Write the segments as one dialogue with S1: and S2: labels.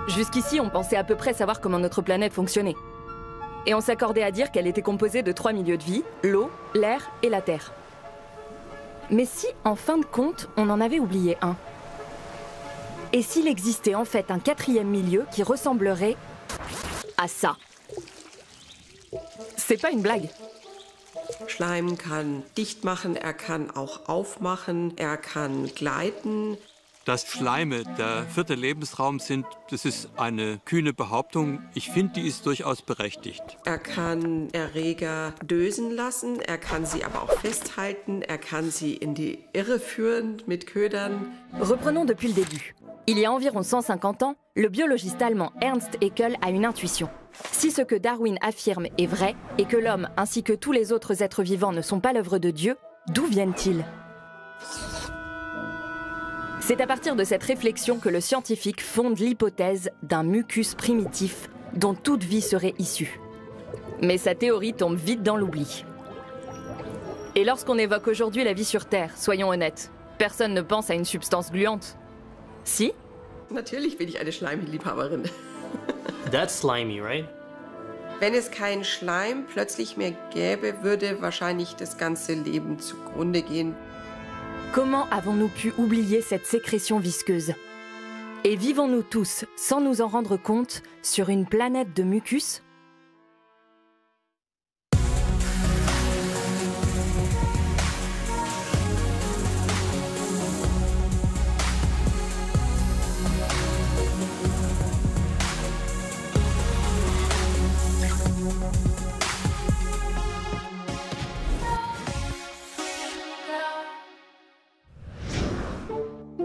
S1: Jusqu'ici, on pensait à peu près savoir comment notre planète fonctionnait. Et on s'accordait à dire qu'elle était composée de 3 milieux de vie, l'eau, l'air et la terre. Mais si, en fin de compte, on en avait oublié un? Et s'il existait en fait un 4e milieu qui ressemblerait à ça? C'est pas une blague.
S2: Schleim kann dicht machen, er kann auch aufmachen, er kann gleiten.
S3: Dass Schleime der 4. Lebensraum sind, das ist eine kühne Behauptung. Ich finde, die ist durchaus berechtigt.
S2: Er kann Erreger dösen lassen, er kann sie aber auch festhalten, er kann sie in die Irre führen mit Ködern.
S1: Reprenons depuis le début. Il y a environ 150 ans, le biologiste allemand Ernst Haeckel a une intuition. Si ce que Darwin affirme est vrai, et que l'homme ainsi que tous les autres êtres vivants ne sont pas l'œuvre de Dieu, d'où viennent-ils? C'est à partir de cette réflexion que le scientifique fonde l'hypothèse d'un mucus primitif dont toute vie serait issue. Mais sa théorie tombe vite dans l'oubli. Et lorsqu'on évoque aujourd'hui la vie sur Terre, soyons honnêtes, personne ne pense à une substance gluante. Si?
S2: Natürlich bin ich eine Schleimliebhaberin.
S4: That's slimy, right?
S2: Wenn es keinen Schleim plötzlich mehr gäbe, würde wahrscheinlich das ganze Leben zugrunde gehen.
S1: Comment avons-nous pu oublier cette sécrétion visqueuse? Et vivons-nous tous, sans nous en rendre compte, sur une planète de mucus?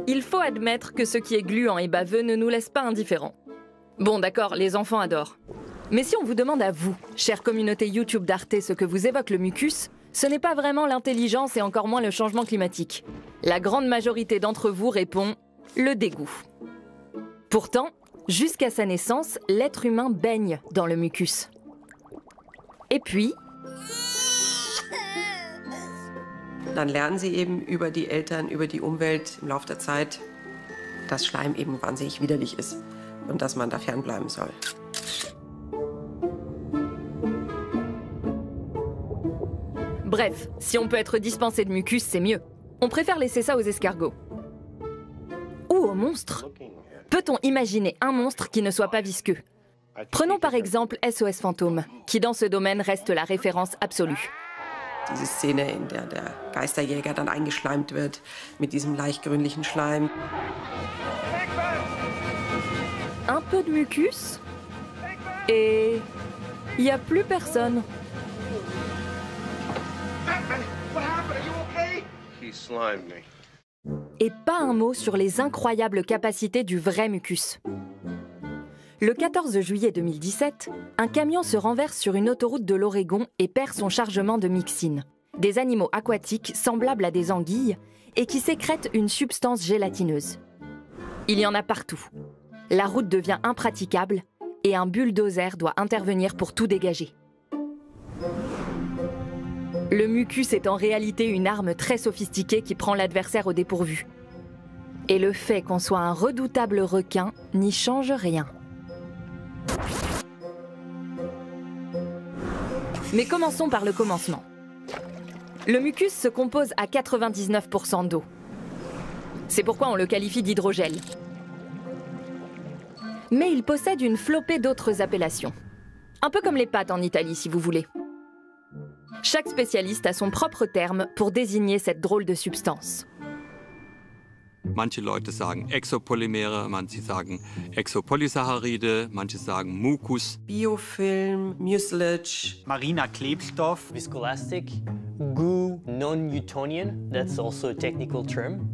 S1: Il faut admettre que ce qui est gluant et baveux ne nous laisse pas indifférents. Bon d'accord, les enfants adorent. Mais si on vous demande à vous, chère communauté YouTube d'Arte, ce que vous évoque le mucus, ce n'est pas vraiment l'intelligence et encore moins le changement climatique. La grande majorité d'entre vous répond « le dégoût ». Pourtant, jusqu'à sa naissance, l'être humain baigne dans le mucus. Et puis...
S2: Dann lernen sie eben über die Eltern, über die Umwelt im Laufe der Zeit, dass Schleim eben wahnsinnig widerlich ist und dass man da fernbleiben soll.
S1: Bref, si on peut être dispensé de mucus, c'est mieux. On préfère laisser ça aux escargots. Ou aux monstres. Peut-on imaginer un monstre qui ne soit pas visqueux? Prenons par exemple SOS Fantôme, qui dans ce domaine reste la référence absolue.
S2: Diese Szene, in der der Geisterjäger dann eingeschleimt wird mit diesem leicht grünlichen Schleim.
S1: Un peu de mucus et il n'y a plus personne. Et pas un mot sur les incroyables capacités du vrai mucus. Le 14 juillet 2017, un camion se renverse sur une autoroute de l'Oregon et perd son chargement de myxine, des animaux aquatiques semblables à des anguilles et qui sécrètent une substance gélatineuse. Il y en a partout. La route devient impraticable et un bulldozer doit intervenir pour tout dégager. Le mucus est en réalité une arme très sophistiquée qui prend l'adversaire au dépourvu. Et le fait qu'on soit un redoutable requin n'y change rien. Mais commençons par le commencement. Le mucus se compose à 99% d'eau. C'est pourquoi on le qualifie d'hydrogel. Mais il possède une flopée d'autres appellations. Un peu comme les pâtes en Italie, si vous voulez. Chaque spécialiste a son propre terme pour désigner cette drôle de substance.
S3: Manche Leute sagen Exopolymere, manche sagen Exopolysaccharide, manche sagen Mucus.
S2: Biofilm, Mucilage.
S4: Mariner Klebstoff.
S5: Viscoelastic. Goo non-Newtonian. That's also a technical term.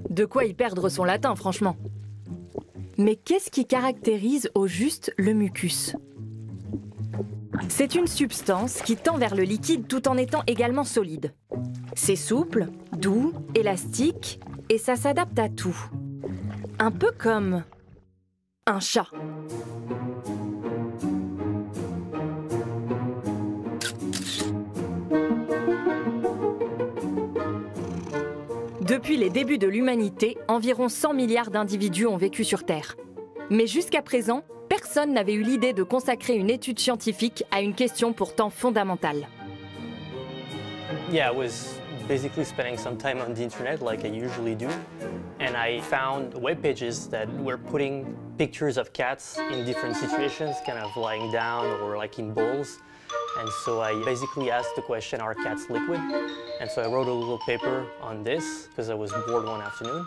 S1: De quoi y perdre son latin, franchement. Mais qu'est-ce qui caractérise au juste le mucus? C'est une substance qui tend vers le liquide tout en étant également solide. C'est souple, doux, élastique, et ça s'adapte à tout. Un peu comme un chat. Depuis les débuts de l'humanité, environ 100 milliards d'individus ont vécu sur Terre. Mais jusqu'à présent, personne n'avait eu l'idée de consacrer une étude scientifique à une question pourtant fondamentale.
S5: Yeah, I was basically spending some time on the internet like I usually do, and I found web pages that were putting pictures of cats in different situations, kind of lying down or like in bowls. And so I basically asked the question, are cats liquid? And so I wrote a little paper on this because I was bored one afternoon.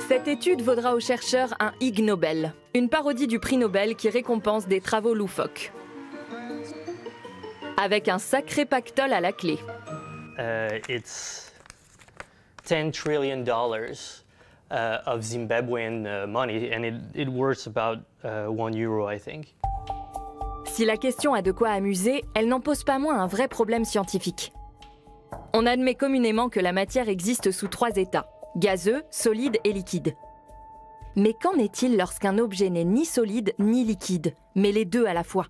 S1: Cette étude vaudra aux chercheurs un Ig Nobel, une parodie du prix Nobel qui récompense des travaux loufoques. Avec un sacré pactole à la clé.
S5: It's $10 trillion of Zimbabwean money, and it worth about €1, I think.
S1: Si la question a de quoi amuser, elle n'en pose pas moins un vrai problème scientifique. On admet communément que la matière existe sous 3 états, gazeux, solide et liquide. Mais qu'en est-il lorsqu'un objet n'est ni solide ni liquide, mais les deux à la fois?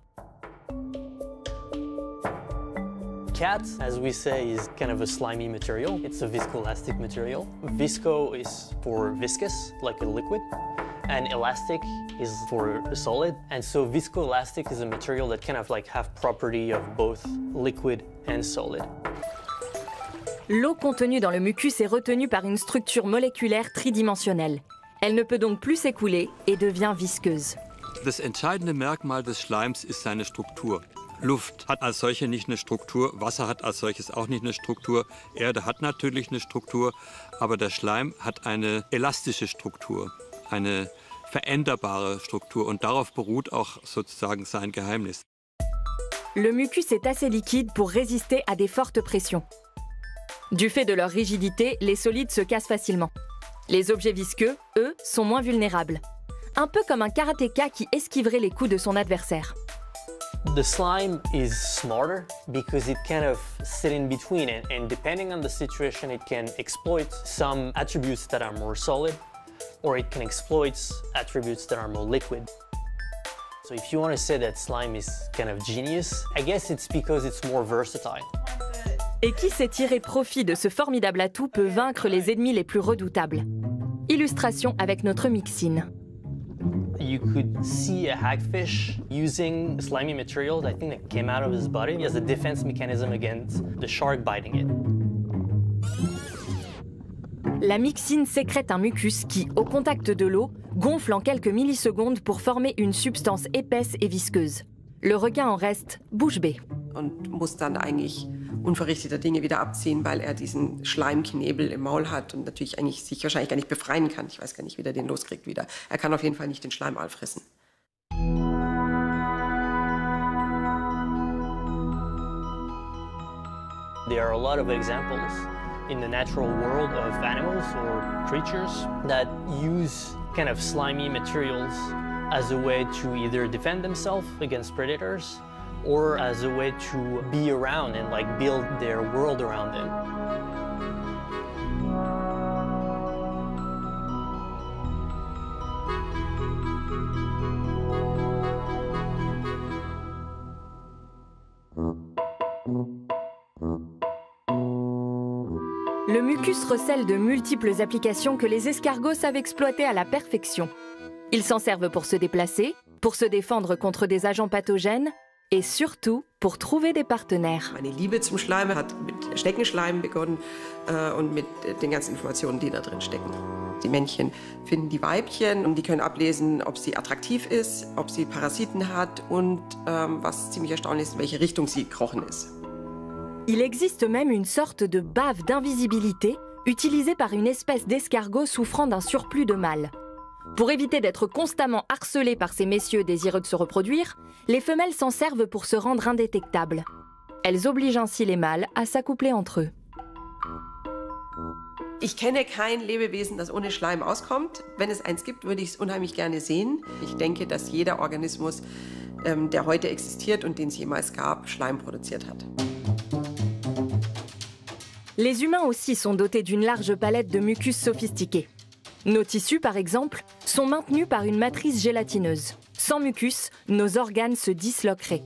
S5: Cat, as we say, is kind of a slimy material. It's a viscoelastic material. Visco is for viscous, like a liquid, and elastic is for a solid. And so viscoelastic is a material that kind of like have property of both liquid and solid.
S1: L'eau contenue dans le mucus est retenue par une structure moléculaire tridimensionnelle. Elle ne peut donc plus s'écouler et devient visqueuse.
S3: Das entscheidende Merkmal des Schleims ist seine Struktur. Luft hat als solche nicht eine Struktur, Wasser hat als solches auch nicht eine Struktur, Erde hat natürlich eine Struktur, aber der Schleim hat eine elastische Struktur, eine veränderbare Struktur und darauf beruht auch sozusagen sein Geheimnis.
S1: Le mucus est assez liquide pour résister à des fortes pressions. Du fait de leur rigidité, les solides se cassent facilement. Les objets visqueux, eux, sont moins vulnérables. Un peu comme un karatéka qui esquiverait les coups de son adversaire.
S5: The slime is smarter because it kind of sit in between, and depending on the situation, it can exploit some attributes that are more solid, or it can exploit attributes that are more liquid. So if you want to say that slime is kind of genius, I guess it's because it's more versatile.
S1: Et qui sait tirer profit de ce formidable atout peut vaincre les ennemis les plus redoutables. Illustration avec notre Myxine.
S5: You could see a hagfish using slimy material, I think, that came out of his body as a defense mechanism against the shark biting it.
S1: La myxine sécrète un mucus qui, au contact de l'eau, gonfle en quelques millisecondes pour former une substance épaisse et visqueuse. Le requin en reste bouche bée.
S2: Und muss dann eigentlich unverrichteter Dinge wieder abziehen, weil er diesen Schleimknebel im Maul hat und natürlich eigentlich sich wahrscheinlich gar nicht befreien kann. Ich weiß gar nicht, wie der den loskriegt wieder. Er kann auf jeden Fall nicht den Schleim auffressen.
S5: There are a lot of examples in the natural world of animals or creatures that use kind of slimy materials as a way to either defend themselves against predators or as a way to be around and like build their world around them.
S1: Le mucus recèle de multiples applications que les escargots savent exploiter à la perfection. Ils s'en servent pour se déplacer, pour se défendre contre des agents pathogènes et surtout pour trouver des partenaires.
S2: Meine Liebe zum Schleim hat mit Schneckenschleim begonnen und mit den ganzen Informationen, die da drin stecken. Die Männchen finden die Weibchen und die können ablesen, ob sie attraktiv ist, ob sie Parasiten hat und was ziemlich erstaunlich ist, in welche Richtung sie gekrochen ist.
S1: Il existe même une sorte de bave d'invisibilité utilisée par une espèce d'escargot souffrant d'un surplus de mâles. Pour éviter d'être constamment harcelées par ces messieurs désireux de se reproduire, les femelles s'en servent pour se rendre indétectables. Elles obligent ainsi les mâles à s'accoupler entre eux.
S2: Ich kenne kein Lebewesen, das ohne Schleim auskommt. Wenn es eins gibt, würde ich es unheimlich gerne sehen. Ich denke, dass jeder Organismus, der heute existiert und den es jemals gab, Schleim produziert hat.
S1: Les humains aussi sont dotés d'une large palette de mucus sophistiqués. Nos tissus, par exemple, sont maintenus par une matrice gélatineuse. Sans mucus, nos organes se disloqueraient.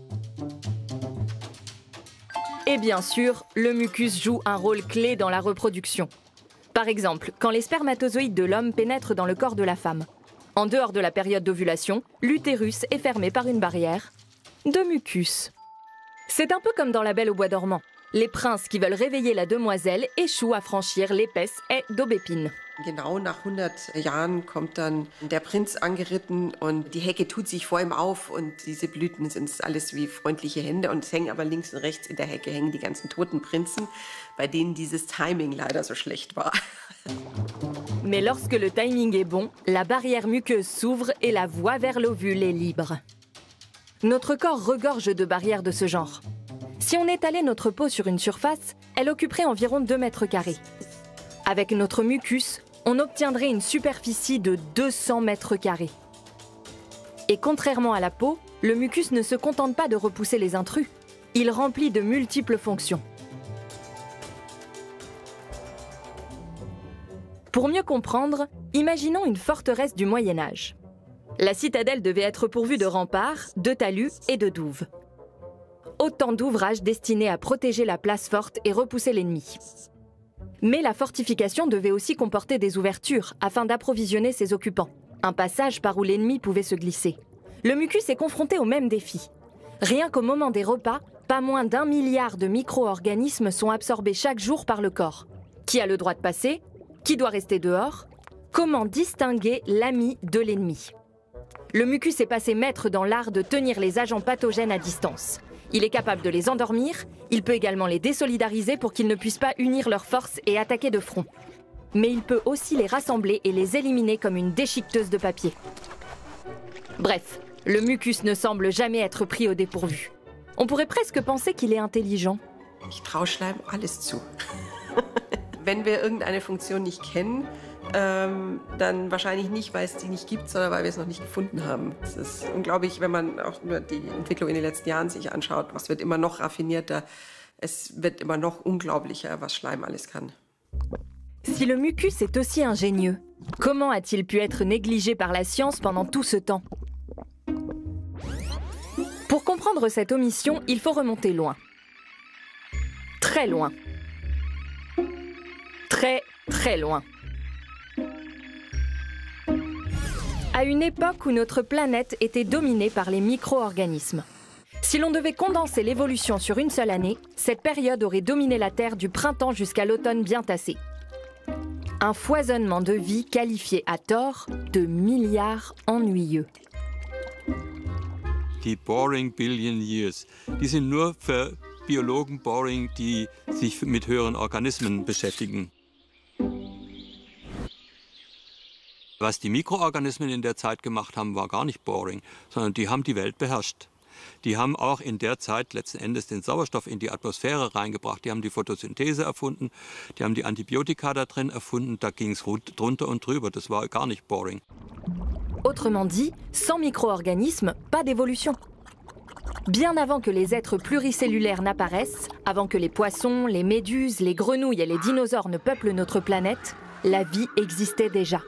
S1: Et bien sûr, le mucus joue un rôle clé dans la reproduction. Par exemple, quand les spermatozoïdes de l'homme pénètrent dans le corps de la femme. En dehors de la période d'ovulation, l'utérus est fermé par une barrière de mucus. C'est un peu comme dans La Belle au bois dormant. Les princes qui veulent réveiller la demoiselle échouent à franchir l'épaisse haie d'aubépine.
S2: Genau nach 100 Jahren kommt dann der Prinz angeritten und die Hecke tut sich vor ihm auf und diese Blüten sind alles wie freundliche Hände und es hängen aber links und rechts in der Hecke hängen die ganzen toten Prinzen, bei denen dieses Timing leider so schlecht war.
S1: Mais lorsque le timing est bon, la barrière muqueuse s'ouvre et la voie vers l'ovule est libre. Notre corps regorge de barrières de ce genre. Si on étalait notre peau sur une surface, elle occuperait environ 2 mètres carrés. Avec notre mucus, on obtiendrait une superficie de 200 mètres carrés. Et contrairement à la peau, le mucus ne se contente pas de repousser les intrus. Il remplit de multiples fonctions. Pour mieux comprendre, imaginons une forteresse du Moyen-Âge. La citadelle devait être pourvue de remparts, de talus et de douves. Autant d'ouvrages destinés à protéger la place forte et repousser l'ennemi. Mais la fortification devait aussi comporter des ouvertures afin d'approvisionner ses occupants, un passage par où l'ennemi pouvait se glisser. Le mucus est confronté au même défi. Rien qu'au moment des repas, pas moins d'1 milliard de micro-organismes sont absorbés chaque jour par le corps. Qui a le droit de passer? Qui doit rester dehors? Comment distinguer l'ami de l'ennemi? Le mucus est passé maître dans l'art de tenir les agents pathogènes à distance. Il est capable de les endormir, il peut également les désolidariser pour qu'ils ne puissent pas unir leurs forces et attaquer de front. Mais il peut aussi les rassembler et les éliminer comme une déchiqueteuse de papier. Bref, le mucus ne semble jamais être pris au dépourvu. On pourrait presque penser qu'il est intelligent.
S2: Ich traue Schleim alles zu. Wenn wir irgendeine Funktion nicht kennen, dann wahrscheinlich nicht, weil es die nicht gibt, sondern weil wir es noch nicht gefunden haben. Es ist unglaublich, wenn man auch nur die Entwicklung in den letzten Jahren sich anschaut. Es wird immer noch raffinierter, es wird immer noch unglaublicher, was Schleim alles kann.
S1: Si le mucus est aussi ingénieux, comment a-t-il pu être négligé par la science pendant tout ce temps? Pour comprendre cette omission, il faut remonter loin. Très loin. Très, très loin. À une époque où notre planète était dominée par les micro-organismes. Si l'on devait condenser l'évolution sur une seule année, cette période aurait dominé la Terre du printemps jusqu'à l'automne bien tassé. Un foisonnement de vie qualifié à tort de milliards ennuyeux.
S3: Die boring billion years, die sind nur für Biologen boring, die sich mit höheren Organismen beschäftigen. Was die Mikroorganismen in der Zeit gemacht haben, war gar nicht boring, sondern die haben die Welt beherrscht. Die haben auch in der Zeit letzten Endes den Sauerstoff in die Atmosphäre reingebracht. Die haben die Photosynthese erfunden, die haben die Antibiotika da drin erfunden. Da ging es drunter und drüber. Das war gar nicht boring.
S1: Autrement dit, sans micro-organismes, pas d'évolution. Bien avant que les êtres pluricellulaires n'apparaissent, avant que les poissons, les méduses, les grenouilles et les dinosaures ne peuplent notre planète, la vie existait déjà.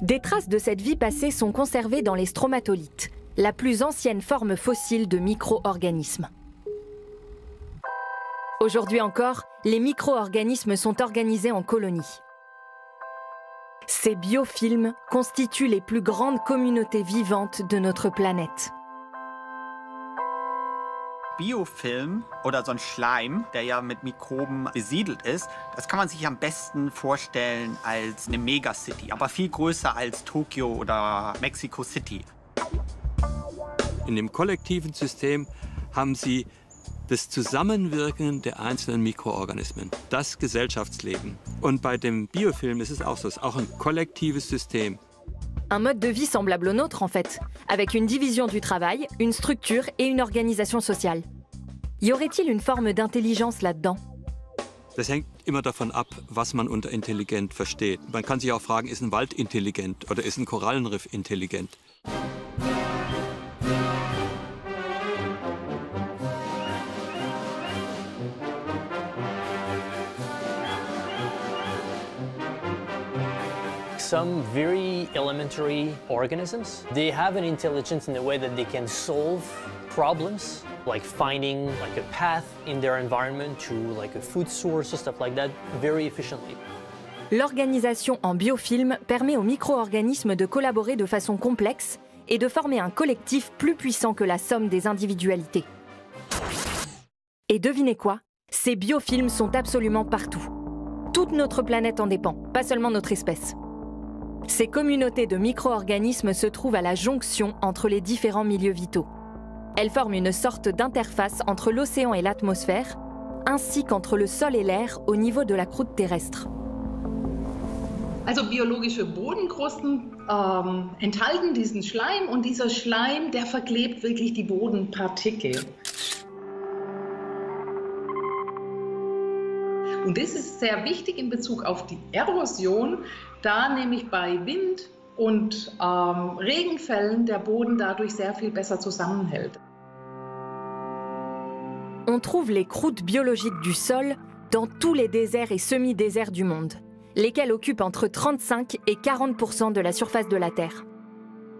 S1: Des traces de cette vie passée sont conservées dans les stromatolites, la plus ancienne forme fossile de micro-organismes. Aujourd'hui encore, les micro-organismes sont organisés en colonies. Ces biofilms constituent les plus grandes communautés vivantes de notre planète.
S6: Biofilm oder so ein Schleim, der ja mit Mikroben besiedelt ist, das kann man sich am besten vorstellen als eine Megacity, aber viel größer als Tokio oder Mexico City.
S3: In dem kollektiven System haben sie das Zusammenwirken der einzelnen Mikroorganismen, das Gesellschaftsleben. Und bei dem Biofilm ist es auch so, es ist auch ein kollektives System.
S1: Un mode de vie semblable au nôtre, en fait, avec une division du travail, une structure et une organisation sociale. Y aurait-il une forme d'intelligence là-dedans?
S3: Das hängt immer davon ab, was man unter intelligent versteht. Man kann sich auch fragen, ist ein Wald intelligent oder ist ein Korallenriff intelligent?
S5: Some very elementary organisms, they have an intelligence in the way that they can solve problems, like finding like a path in their environment to like a food source or stuff like that, very efficiently.
S1: L'organisation en biofilm permet aux micro-organismes de collaborer de façon complexe et de former un collectif plus puissant que la somme des individualités. Et devinez quoi? Ces biofilms sont absolument partout. Toute notre planète en dépend, pas seulement notre espèce. Ces communautés de micro-organismes se trouvent à la jonction entre les différents milieux vitaux. Elles forment une sorte d'interface entre l'océan et l'atmosphère, ainsi qu'entre le sol et l'air au niveau de la croûte terrestre.
S7: Also biologische Bodenkrusten enthalten diesen Schleim und dieser Schleim, der verklebt wirklich die Bodenpartikel. Und das ist sehr wichtig in Bezug auf die Erosion, da nämlich bei Wind und Regenfällen der Boden dadurch sehr viel besser zusammenhält.
S1: On trouve les croûtes biologiques du sol dans tous les déserts et semi-déserts du monde, lesquels occupent entre 35 et 40% de la surface de la Terre.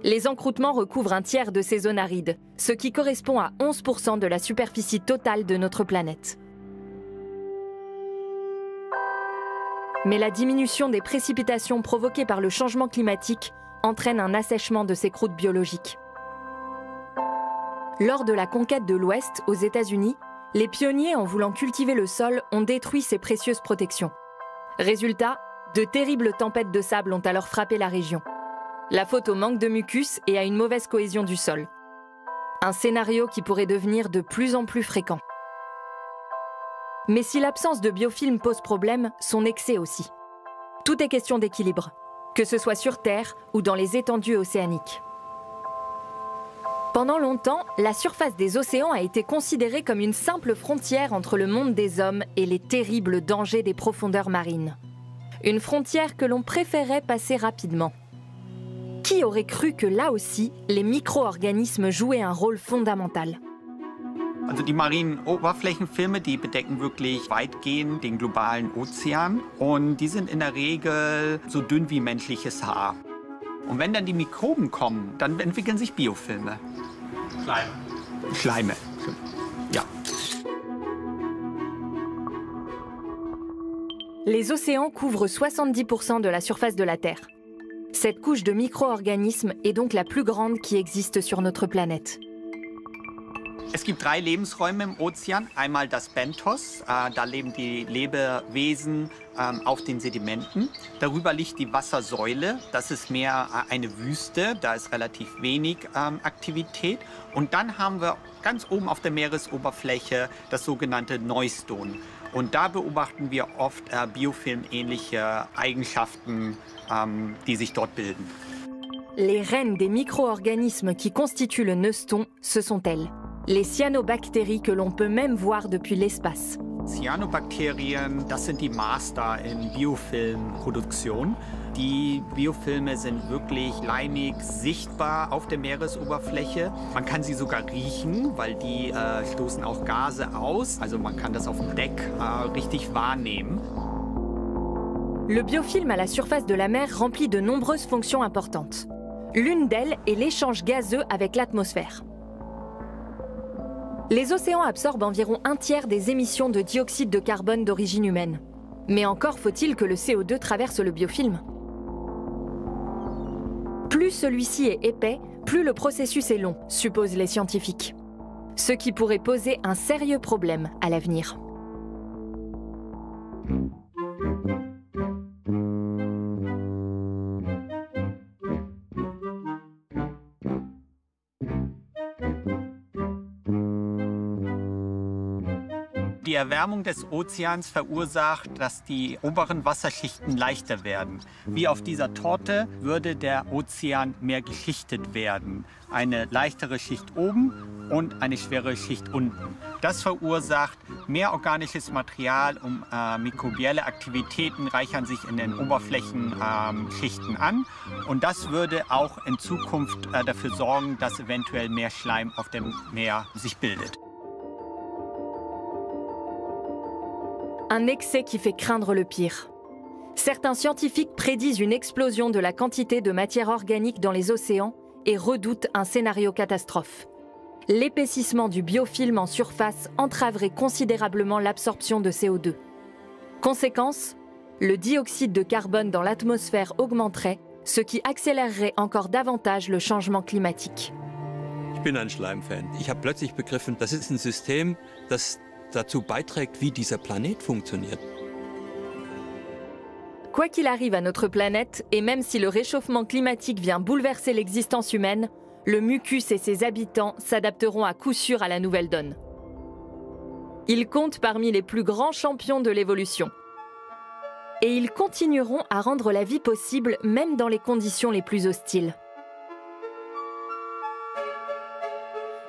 S1: Les encroûtements recouvrent un tiers de ces zones arides, ce qui correspond à 11% de la superficie totale de notre planète. Mais la diminution des précipitations provoquées par le changement climatique entraîne un assèchement de ces croûtes biologiques. Lors de la conquête de l'Ouest aux États-Unis, les pionniers, en voulant cultiver le sol, ont détruit ces précieuses protections. Résultat, de terribles tempêtes de sable ont alors frappé la région. La faute au manque de mucus et à une mauvaise cohésion du sol. Un scénario qui pourrait devenir de plus en plus fréquent. Mais si l'absence de biofilm pose problème, son excès aussi. Tout est question d'équilibre, que ce soit sur Terre ou dans les étendues océaniques. Pendant longtemps, la surface des océans a été considérée comme une simple frontière entre le monde des hommes et les terribles dangers des profondeurs marines. Une frontière que l'on préférait passer rapidement. Qui aurait cru que là aussi, les micro-organismes jouaient un rôle fondamental?
S6: Also die marinen Oberflächenfilme, die bedecken wirklich weitgehend den globalen Ozean und die sind in der Regel so dünn wie menschliches Haar. Und wenn dann die Mikroben kommen, dann entwickeln sich Biofilme. Schleime. Ja.
S1: Les océans couvrent 70% de la surface de la Terre. Cette couche de micro-organismes est donc la plus grande qui existe sur notre planète.
S6: Es gibt 3 Lebensräume im Ozean. Einmal das Benthos, da leben die Lebewesen auf den Sedimenten. Darüber liegt die Wassersäule, das ist mehr eine Wüste, da ist relativ wenig Aktivität. Und dann haben wir ganz oben auf der Meeresoberfläche das sogenannte Neuston. Und da beobachten wir oft biofilmähnliche Eigenschaften, die sich dort bilden.
S1: Les reines des micro-organismes qui constituent le neuston, ce sont elles. Les cyanobactéries que l'on peut même voir depuis l'espace.
S6: Cyanobakterien, das sind die Master in Biofilmproduktion. Die Biofilme sind wirklich leimig sichtbar auf der Meeresoberfläche. Man kann sie sogar riechen, weil die stoßen auch Gase aus. Also man kann das auf dem Deck richtig wahrnehmen.
S1: Le biofilm à la surface de la mer remplit de nombreuses fonctions importantes. L'une d'elles est l'échange gazeux avec l'atmosphère. Les océans absorbent environ un tiers des émissions de dioxyde de carbone d'origine humaine. Mais encore faut-il que le CO2 traverse le biofilm. Plus celui-ci est épais, plus le processus est long, supposent les scientifiques. Ce qui pourrait poser un sérieux problème à l'avenir.
S6: Die Erwärmung des Ozeans verursacht, dass die oberen Wasserschichten leichter werden. Wie auf dieser Torte würde der Ozean mehr geschichtet werden. Eine leichtere Schicht oben und eine schwere Schicht unten. Das verursacht mehr organisches Material und mikrobielle Aktivitäten reichern sich in den Oberflächenschichten an. Und das würde auch in Zukunft dafür sorgen, dass eventuell mehr Schleim auf dem Meer sich bildet.
S1: Un excès qui fait craindre le pire. Certains scientifiques prédisent une explosion de la quantité de matière organique dans les océans et redoutent un scénario catastrophe. L'épaississement du biofilm en surface entraverait considérablement l'absorption de CO2. Conséquence, le dioxyde de carbone dans l'atmosphère augmenterait, ce qui accélérerait encore davantage le changement climatique.
S3: Ich bin ein Schleimfan. Ich habe plötzlich begriffen, das ist ein System, das dazu beiträgt, wie dieser Planet funktioniert.
S1: Quoi qu'il arrive à notre planète, et même si le réchauffement climatique vient bouleverser l'existence humaine, le mucus et ses habitants s'adapteront à coup sûr à la nouvelle donne. Ils comptent parmi les plus grands champions de l'évolution. Et ils continueront à rendre la vie possible même dans les conditions les plus hostiles.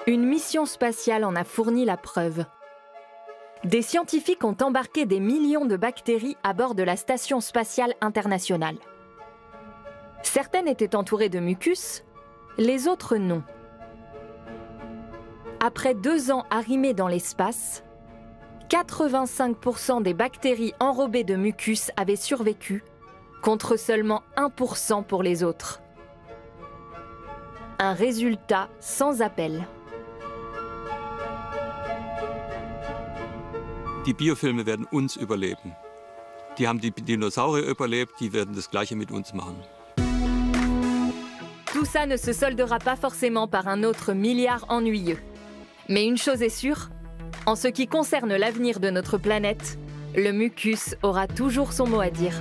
S1: Une mission spatiale en a fourni la preuve. Des scientifiques ont embarqué des millions de bactéries à bord de la Station spatiale internationale. Certaines étaient entourées de mucus, les autres non. Après 2 ans arrimées dans l'espace, 85% des bactéries enrobées de mucus avaient survécu, contre seulement 1% pour les autres. Un résultat sans appel.
S3: Die Biofilme werden uns überleben. Die haben die Dinosaurier überlebt, die werden das Gleiche mit uns machen.
S1: Tout ça ne se soldera pas forcément par un autre milliard ennuyeux. Mais une chose est sûre, en ce qui concerne l'avenir de notre planète, le mucus aura toujours son mot à dire.